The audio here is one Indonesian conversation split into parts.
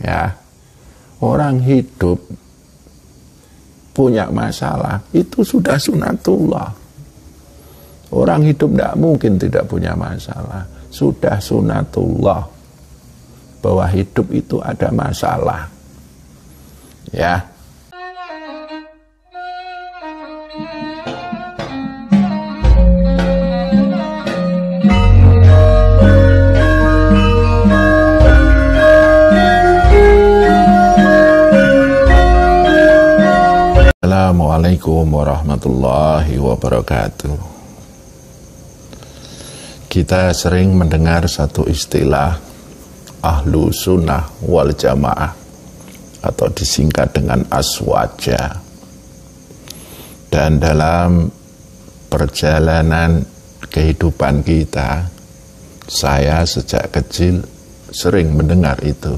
Ya, orang hidup punya masalah itu sudah sunatullah. Orang hidup tidak mungkin tidak punya masalah. Sudah sunatullah bahwa hidup itu ada masalah. Ya. Assalamualaikum warahmatullahi wabarakatuh. Kita sering mendengar satu istilah ahlu sunnah wal jamaah atau disingkat dengan aswaja. Dan dalam perjalanan kehidupan kita, saya sejak kecil sering mendengar itu.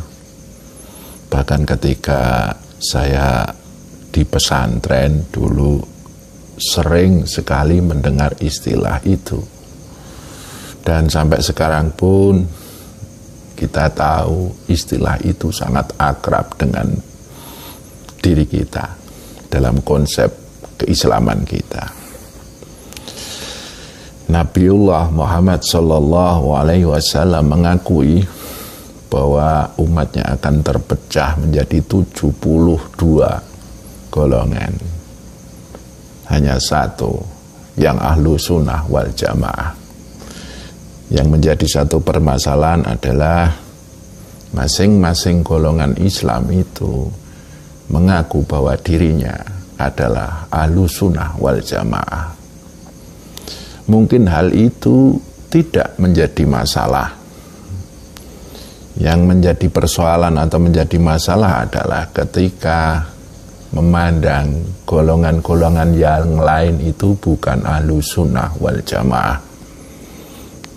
Bahkan ketika saya di pesantren dulu sering sekali mendengar istilah itu. Dan sampai sekarang pun kita tahu istilah itu sangat akrab dengan diri kita dalam konsep keislaman kita. Nabiullah Muhammad SAW mengakui bahwa umatnya akan terpecah menjadi 72 golongan. Hanya satu yang ahlu sunnah wal jamaah. Yang menjadi satu permasalahan adalah masing-masing golongan Islam itu mengaku bahwa dirinya adalah ahlu sunnah wal jamaah. Mungkin hal itu tidak menjadi masalah. Yang menjadi persoalan atau menjadi masalah adalah ketika memandang golongan-golongan yang lain itu bukan ahlu sunnah wal jamaah.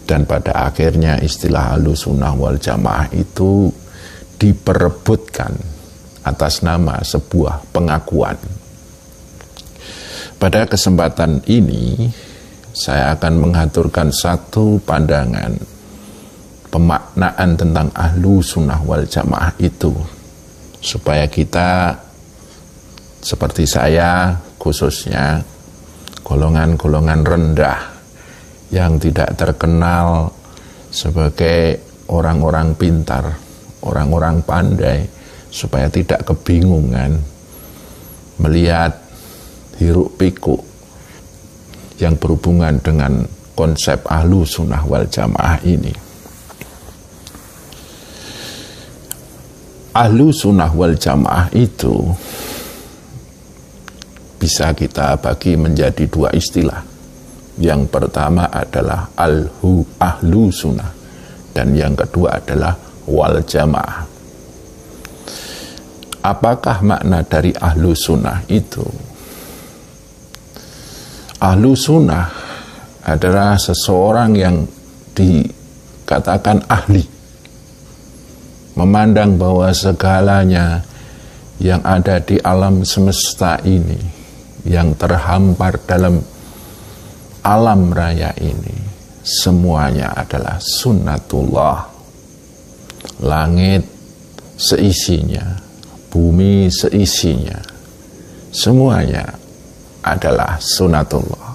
Dan pada akhirnya istilah ahlu sunnah wal jamaah itu diperebutkan atas nama sebuah pengakuan. Pada kesempatan ini saya akan mengaturkan satu pandangan pemaknaan tentang ahlu sunnah wal jamaah itu, supaya kita seperti saya khususnya golongan-golongan rendah yang tidak terkenal sebagai orang-orang pintar, orang-orang pandai, supaya tidak kebingungan melihat hiruk pikuk yang berhubungan dengan konsep ahlu sunnah wal jamaah ini. Ahlu sunnah wal jamaah itu bisa kita bagi menjadi dua istilah. Yang pertama adalah ahlu sunnah, dan yang kedua adalah wal jamaah. Apakah makna dari ahlu sunnah itu? Ahlu sunnah adalah seseorang yang dikatakan ahli, memandang bahwa segalanya yang ada di alam semesta ini, yang terhampar dalam alam raya ini, semuanya adalah sunnatullah. Langit seisinya, bumi seisinya, semuanya adalah sunnatullah.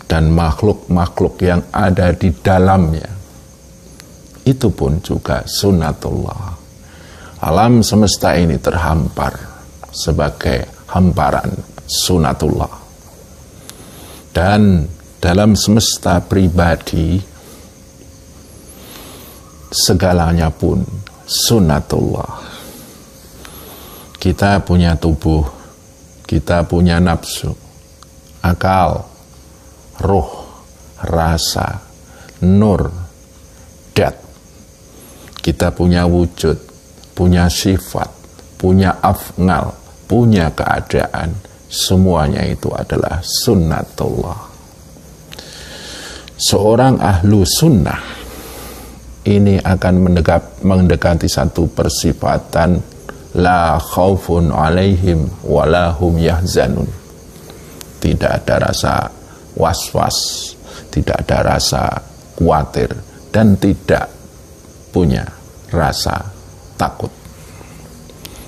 Dan makhluk-makhluk yang ada di dalamnya, itu pun juga sunnatullah. Alam semesta ini terhampar sebagai hamparan sunnatullah. Dan dalam semesta pribadi, segalanya pun sunnatullah. Kita punya tubuh, kita punya nafsu, akal, roh, rasa, nur, dat. Kita punya wujud, punya sifat, punya afnal, punya keadaan. Semuanya itu adalah sunnatullah. Seorang ahlu sunnah ini akan mendekati satu persifatan la khaufun alaihim walahum yahzanun. Tidak ada rasa was-was, tidak ada rasa khawatir, dan tidak punya rasa takut.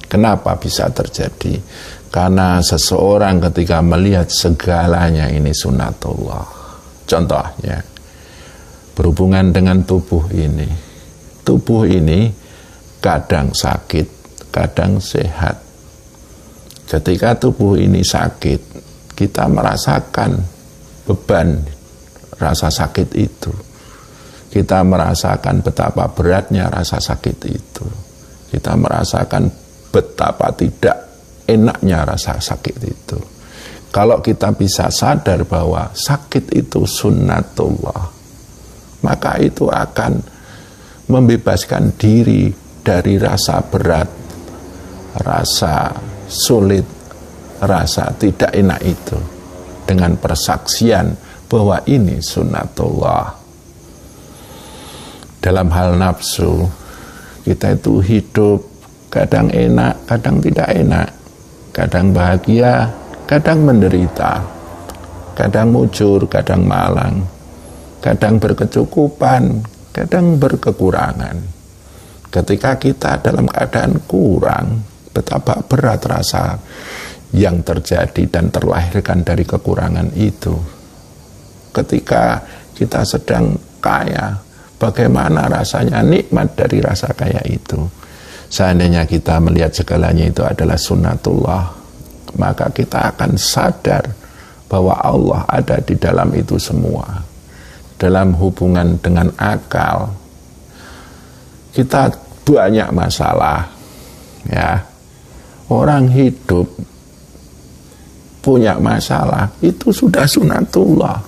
Kenapa bisa terjadi? Karena seseorang ketika melihat segalanya ini sunnatullah. Contohnya, berhubungan dengan tubuh ini. Tubuh ini kadang sakit, kadang sehat. Ketika tubuh ini sakit, kita merasakan beban rasa sakit itu. Kita merasakan betapa beratnya rasa sakit itu. Kita merasakan betapa tidak enaknya rasa sakit itu. Kalau kita bisa sadar bahwa sakit itu sunnatullah, maka itu akan membebaskan diri dari rasa berat, rasa sulit, rasa tidak enak itu, dengan persaksian bahwa ini sunnatullah. Dalam hal nafsu, kita itu hidup kadang enak, kadang tidak enak, kadang bahagia, kadang menderita, kadang mujur, kadang malang, kadang berkecukupan, kadang berkekurangan. Ketika kita dalam keadaan kurang, betapa berat rasa yang terjadi dan terlahirkan dari kekurangan itu. Ketika kita sedang kaya, bagaimana rasanya nikmat dari rasa kaya itu. Seandainya kita melihat segalanya itu adalah sunnatullah, maka kita akan sadar bahwa Allah ada di dalam itu semua. Dalam hubungan dengan akal, kita banyak masalah, ya. Orang hidup punya masalah, itu sudah sunnatullah.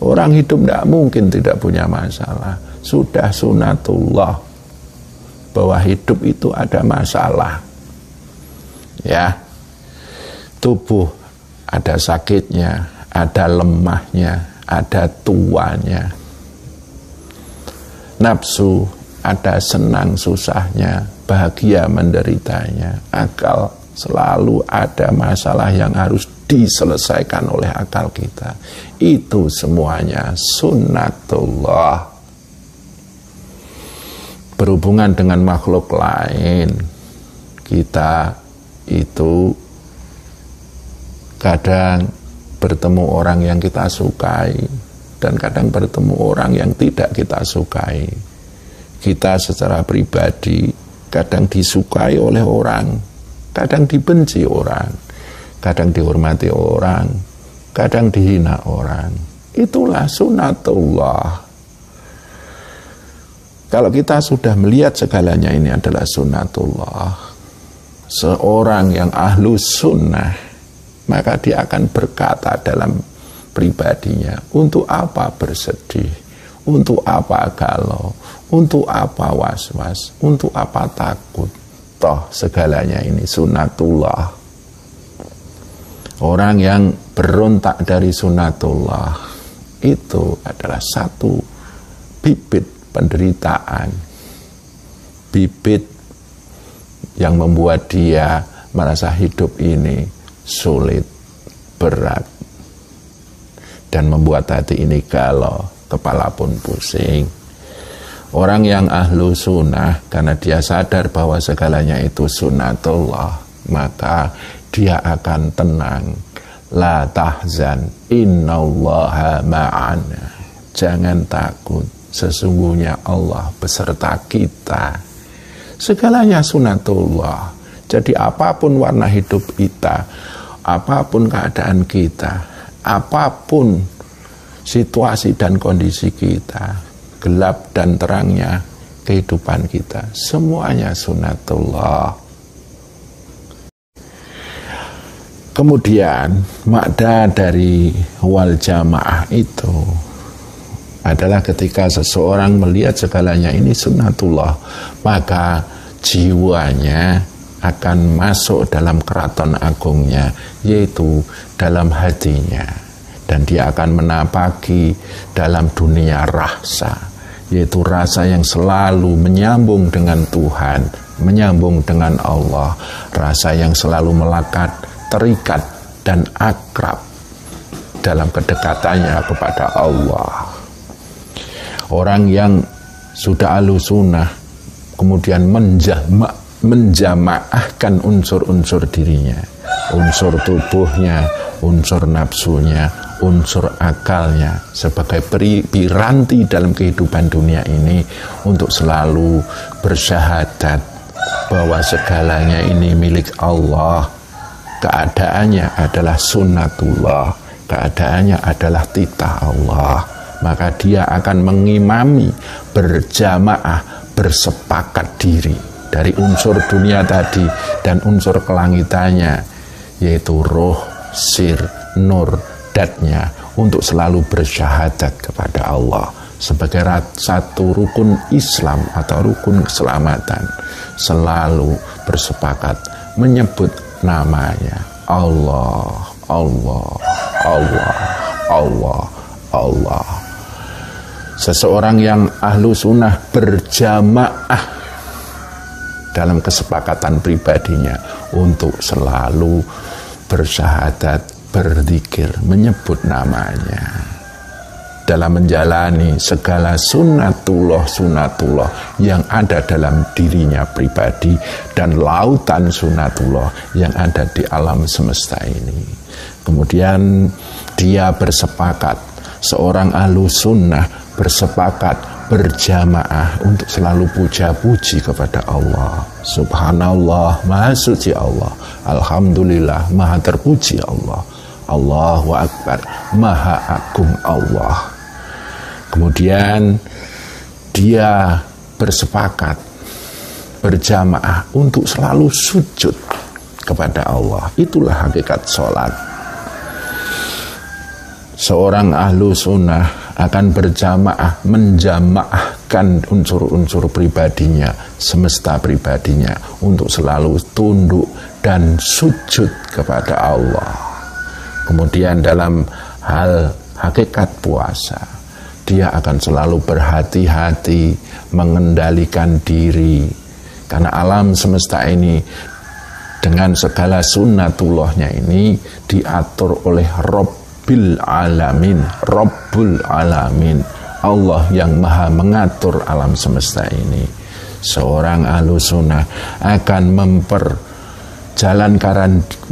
Orang hidup tidak mungkin tidak punya masalah. Sudah sunnatullah bahwa hidup itu ada masalah. Ya, tubuh ada sakitnya, ada lemahnya, ada tuanya. Nafsu ada senang susahnya, bahagia menderitanya. Akal selalu ada masalah yang harus diselesaikan oleh akal kita. Itu semuanya sunnatullah. Berhubungan dengan makhluk lain, kita itu kadang bertemu orang yang kita sukai dan kadang bertemu orang yang tidak kita sukai. Kita secara pribadi kadang disukai oleh orang, kadang dibenci orang, kadang dihormati orang, kadang dihina orang. Itulah sunnatullah. Kalau kita sudah melihat segalanya ini adalah sunnatullah, seorang yang ahlus sunnah, maka dia akan berkata dalam pribadinya, untuk apa bersedih, untuk apa galau, untuk apa was-was, untuk apa takut. Toh segalanya ini sunnatullah. Orang yang berontak dari sunnatullah itu adalah satu bibit penderitaan, bibit yang membuat dia merasa hidup ini sulit, berat, dan membuat hati ini galau, kepala pun pusing. Orang yang ahlu sunnah, karena dia sadar bahwa segalanya itu sunnatullah, maka dia akan tenang. La tahzan, innallaha ma'ana. Jangan takut, sesungguhnya Allah beserta kita. Segalanya sunnatullah. Jadi apapun warna hidup kita, apapun keadaan kita, apapun situasi dan kondisi kita, gelap dan terangnya kehidupan kita, semuanya sunnatullah. Kemudian makna dari wal jamaah itu adalah ketika seseorang melihat segalanya ini sunnatullah, maka jiwanya akan masuk dalam keraton agungnya, yaitu dalam hatinya, dan dia akan menapaki dalam dunia rasa, yaitu rasa yang selalu menyambung dengan Tuhan, menyambung dengan Allah, rasa yang selalu melekat, terikat dan akrab dalam kedekatannya kepada Allah. Orang yang sudah ahlu sunnah kemudian menjamak menjamaahkan unsur-unsur dirinya, unsur tubuhnya, unsur nafsunya, unsur akalnya sebagai piranti dalam kehidupan dunia ini untuk selalu bersyahadat bahwa segalanya ini milik Allah. Keadaannya adalah sunnatullah, keadaannya adalah titah Allah. Maka dia akan mengimami berjamaah, bersepakat diri dari unsur dunia tadi dan unsur kelangitannya, yaitu roh, sir, nur, datnya, untuk selalu bersyahadat kepada Allah sebagai satu rukun Islam atau rukun keselamatan. Selalu bersepakat menyebut namanya Allah, Allah, Allah, Allah, Allah. Seseorang yang ahlu sunnah berjamaah dalam kesepakatan pribadinya untuk selalu bersyahadat, berzikir, menyebut namanya dalam menjalani segala sunnatullah yang ada dalam dirinya pribadi dan lautan sunnatullah yang ada di alam semesta ini. Kemudian dia bersepakat, seorang ahlu sunnah bersepakat berjamaah untuk selalu puja-puji kepada Allah. Subhanallah, maha suci Allah. Alhamdulillah, maha terpuji Allah. Allahu Akbar, maha agung Allah. Kemudian dia bersepakat berjamaah untuk selalu sujud kepada Allah. Itulah hakikat sholat. Seorang ahlu sunnah akan berjamaah, menjamaahkan unsur-unsur pribadinya, semesta pribadinya untuk selalu tunduk dan sujud kepada Allah. Kemudian dalam hal hakikat puasa, dia akan selalu berhati-hati mengendalikan diri, karena alam semesta ini dengan segala sunnatullahnya ini diatur oleh Rabbil Alamin, Rabbul Alamin, Allah yang maha mengatur alam semesta ini. Seorang ahlu sunnah akan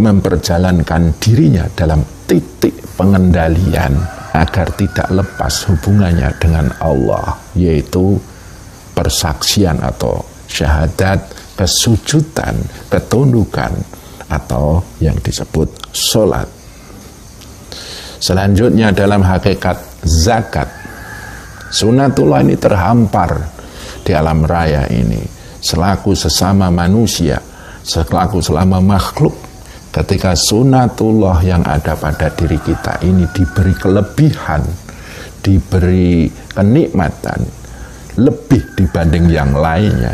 memperjalankan dirinya dalam titik pengendalian agar tidak lepas hubungannya dengan Allah, yaitu persaksian atau syahadat, kesujudan, ketundukan, atau yang disebut sholat. Selanjutnya dalam hakikat zakat, sunnatullah ini terhampar di alam raya ini selaku sesama manusia, selaku selama makhluk. Ketika sunnatullah yang ada pada diri kita ini diberi kelebihan, diberi kenikmatan lebih dibanding yang lainnya.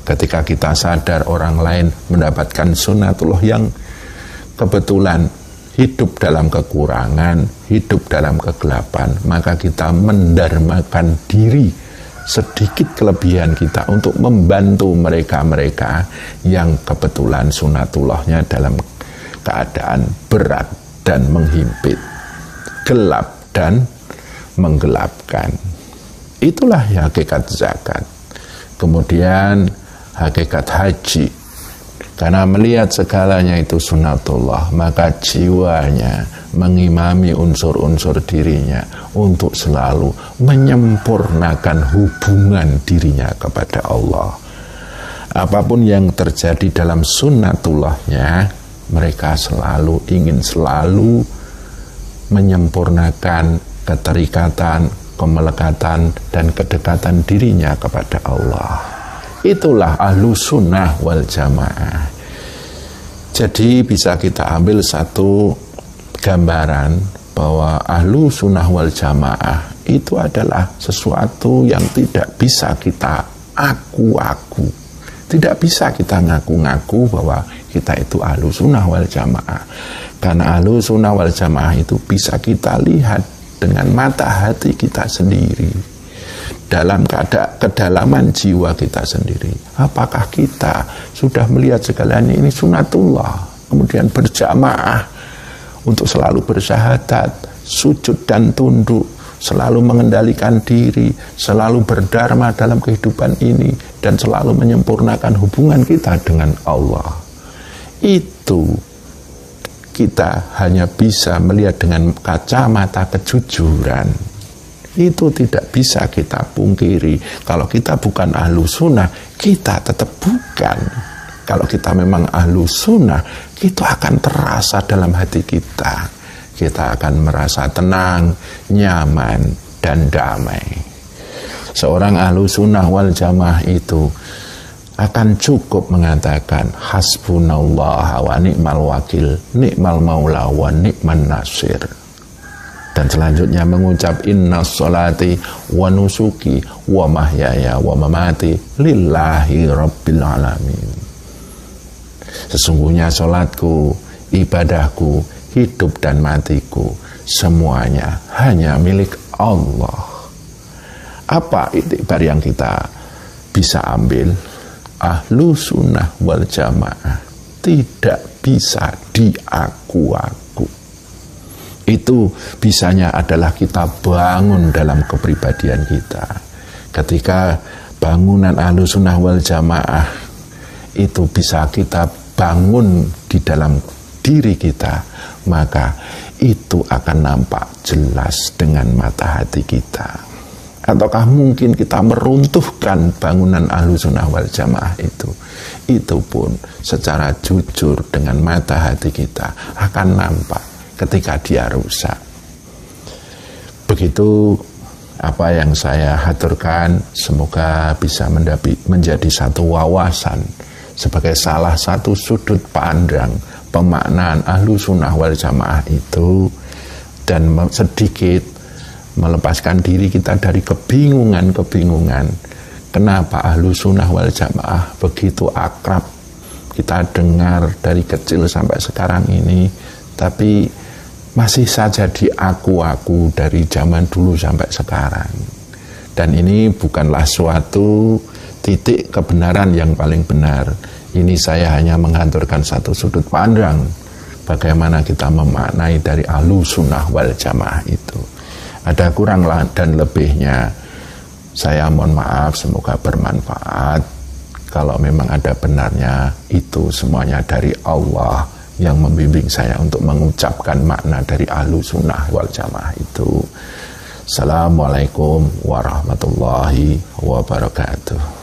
Ketika kita sadar orang lain mendapatkan sunnatullah yang kebetulan hidup dalam kekurangan, hidup dalam kegelapan, maka kita mendarmakan diri sedikit kelebihan kita untuk membantu mereka-mereka yang kebetulan sunnatullahnya dalam keadaan berat dan menghimpit, gelap dan menggelapkan. Itulah hakikat zakat. Kemudian hakikat haji, karena melihat segalanya itu sunnatullah, maka jiwanya mengimami unsur-unsur dirinya untuk selalu menyempurnakan hubungan dirinya kepada Allah. Apapun yang terjadi dalam sunnatullahnya, mereka ingin selalu menyempurnakan keterikatan, kemelekatan, dan kedekatan dirinya kepada Allah. Itulah ahlu sunnah wal jamaah. Jadi bisa kita ambil satu gambaran bahwa ahlu sunnah wal jamaah itu adalah sesuatu yang tidak bisa kita aku-aku. Tidak bisa kita ngaku-ngaku bahwa kita itu ahlu sunnah wal jamaah. Karena ahlu sunnah wal jamaah itu bisa kita lihat dengan mata hati kita sendiri. Dalam kedalaman jiwa kita sendiri, apakah kita sudah melihat segalanya ini sunnatullah, kemudian berjamaah untuk selalu bersyahadat, sujud dan tunduk selalu mengendalikan diri, selalu berdharma dalam kehidupan ini, dan selalu menyempurnakan hubungan kita dengan Allah. Itu kita hanya bisa melihat dengan kacamata kejujuran. Itu tidak bisa kita pungkiri. Kalau kita bukan ahlu sunnah, kita tetap bukan. Kalau kita memang ahlu sunnah, itu akan terasa dalam hati kita. Kita akan merasa tenang, nyaman, dan damai. Seorang ahlu sunnah wal jamaah itu akan cukup mengatakan hasbunallah wa ni'mal wakil, ni'mal maula wa ni'man nasir. Dan selanjutnya mengucap inna sholati wa nusuki wa mahyaya wa mamati lillahi rabbil alamin. Sesungguhnya sholatku, ibadahku, hidup dan matiku, semuanya hanya milik Allah. Apa iktibar yang kita bisa ambil? Ahlu sunnah wal jamaah tidak bisa diaku-aku. Itu bisanya adalah kita bangun dalam kepribadian kita. Ketika bangunan ahlu sunnah wal jamaah itu bisa kita bangun di dalam diri kita, maka itu akan nampak jelas dengan mata hati kita. Ataukah mungkin kita meruntuhkan bangunan ahlu sunnah wal jamaah itu pun secara jujur dengan mata hati kita akan nampak ketika dia rusak. Begitu apa yang saya haturkan, semoga bisa menjadi satu wawasan sebagai salah satu sudut pandang pemaknaan ahlu sunnah wal jamaah itu, dan sedikit melepaskan diri kita dari kebingungan-kebingungan. Kenapa ahlu sunnah wal jamaah begitu akrab kita dengar dari kecil sampai sekarang ini, tapi masih saja diaku-aku dari zaman dulu sampai sekarang. Dan ini bukanlah suatu titik kebenaran yang paling benar. Ini saya hanya menghanturkan satu sudut pandang bagaimana kita memaknai dari ahlu sunnah wal jamaah itu. Ada kurang dan lebihnya, saya mohon maaf, semoga bermanfaat. Kalau memang ada benarnya, itu semuanya dari Allah yang membimbing saya untuk mengucapkan makna dari ahlu sunnah wal jamaah itu. Assalamualaikum warahmatullahi wabarakatuh.